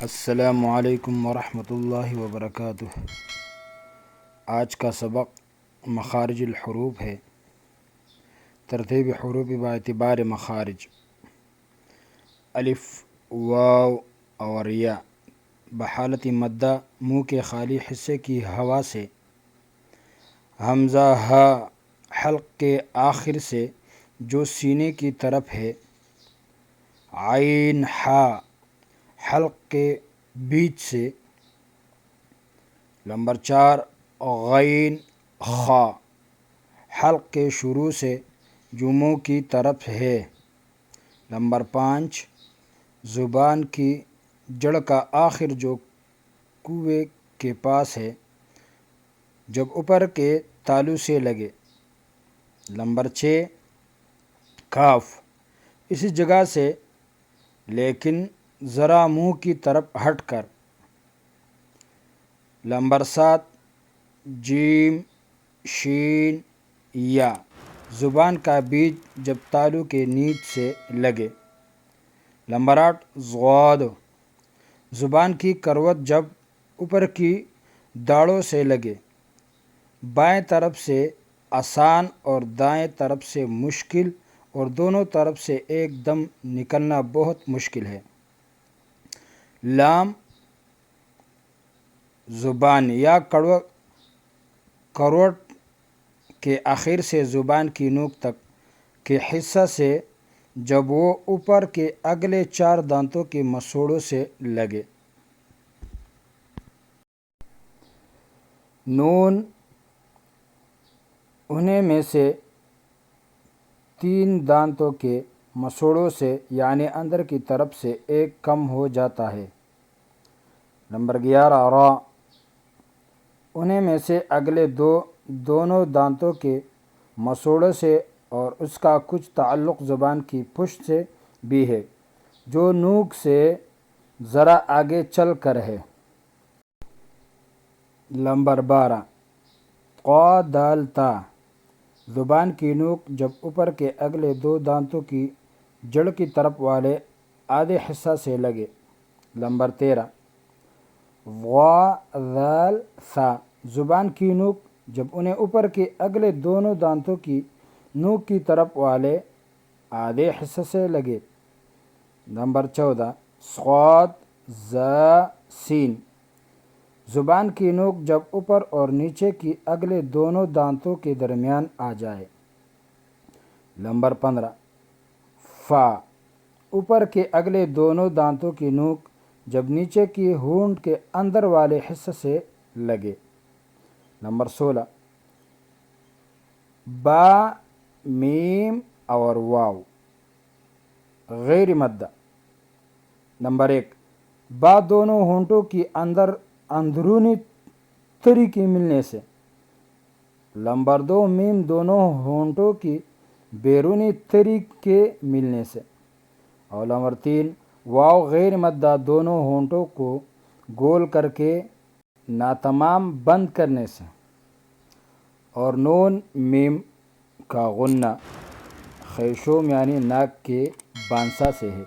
السلام علیکم ورحمۃ اللہ وبرکاتہ۔ آج کا سبق مخارج الحروف ہے۔ ترتیب حروف باعتبار مخارج: الف، واو اور یا بحالت مدہ منہ کے خالی حصے کی ہوا سے، حمزہ ہا حلق کے آخر سے جو سینے کی طرف ہے، عین ہا حلق کے بیچ سے، نمبر 4 غین خا حلق کے شروع سے جو منہ کی طرف ہے، نمبر 5 زبان کی جڑ کا آخر جو کوے کے پاس ہے جب اوپر کے تالو سے لگے، نمبر 6 کاف اسی جگہ سے لیکن ذرا منہ کی طرف ہٹ کر، نمبر 7 جیم شین یا زبان کا بیچ جب تالو کے نیچ سے لگے، نمبر 8 ضاد زبان کی کروٹ جب اوپر کی داڑھوں سے لگے، بائیں طرف سے آسان اور دائیں طرف سے مشکل اور دونوں طرف سے ایک دم نکلنا بہت مشکل ہے۔ لام زبان یا کروٹ کے آخر سے زبان کی نوک تک کے حصہ سے جب وہ اوپر کے اگلے 4 دانتوں کے مسوڑوں سے لگے۔ نون انہیں میں سے 3 دانتوں کے مسوڑوں سے یعنی اندر کی طرف سے ایک کم ہو جاتا ہے۔ نمبر 11 را انہیں میں سے اگلے دونوں دانتوں کے مسوڑوں سے اور اس کا کچھ تعلق زبان کی پشت سے بھی ہے جو نوک سے ذرا آگے چل کر ہے۔ نمبر 12 قا دال تا زبان کی نوک جب اوپر کے اگلے 2 دانتوں کی جڑ کی طرف والے آدھے حصہ سے لگے، نمبر 13 وا ذال ثا زبان کی نوک جب انہیں اوپر کے اگلے دونوں دانتوں کی نوک کی طرف والے آدھے حصے سے لگے، نمبر 14 صاد ذا سین زبان کی نوک جب اوپر اور نیچے کی اگلے دونوں دانتوں کے درمیان آ جائے، نمبر 15 فا اوپر کے اگلے دونوں دانتوں کی نوک جب نیچے کی ہونٹ کے اندر والے حصے سے لگے، نمبر 16 با میم اور واو غیر مدہ، نمبر 1 با دونوں ہونٹوں کی اندرونی تری کے ملنے سے، نمبر 2 میم دونوں ہونٹوں کی بیرونی تری کے ملنے سے، اور نمبر 3 واو غیر مدہ دونوں ہونٹوں کو گول کر کے ناتمام بند کرنے سے، اور نون میم کا غنہ خیشوم یعنی ناک کے بانسا سے ہے۔